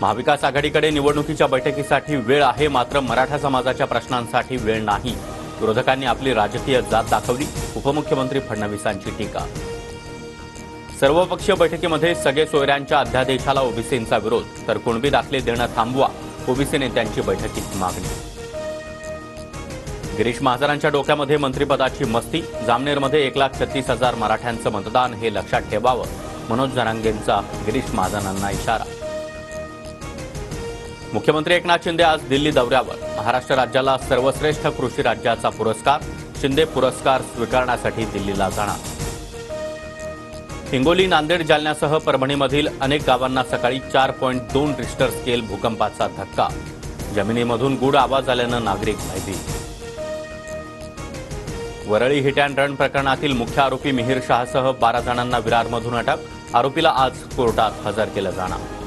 महाविकास आघाडीकडे निवडणुकीच्या बैठकीसाठी वेळ आहे, मात्र मराठा समाजाच्या प्रश्नांसाठी वेळ नाही. विरोधकांनी आपली राजकीय जात दाखवली. उपमुख्यमंत्री फडणवीसांची टीका. सर्वपक्षीय बैठकीमध्ये सगळे सोयऱ्यांच्या अध्यादेशाला ओबीसींचा विरोध, तर कुणबी दाखले देणं थांबवा, ओबीसी नेत्यांची बैठकीत मागणी. गिरीश महाजनांच्या डोक्यामध्ये मंत्रिपदाची मस्ती. जामनेरमध्ये 1,36,000 मराठ्यांचं मतदान, हे लक्षात ठेवावं. मनोज जरांगेंचा गिरीश महाजनांना इशारा. मुख्यमंत्री एकनाथ शिंदे आज दिल्ली दौऱ्यावर. महाराष्ट्र राज्याला सर्वश्रेष्ठ कृषी राज्याचा पुरस्कार. शिंदे पुरस्कार स्वीकारण्यासाठी दिल्लीला जाणार. हिंगोली, नांदेड, जालन्यासह परभणीमधील अनेक गावांना सकाळी 4.2 रिश्टर स्केल भूकंपाचा धक्का. जमिनीमधून गूढ आवाज आल्यानं नागरिक भयभीत. वरळी हिट अँड रन प्रकरणातील मुख्य आरोपी मिहीर शहासह 12 जणांना विरारमधून अटक. आरोपीला आज कोर्टात हजर केलं जाणार.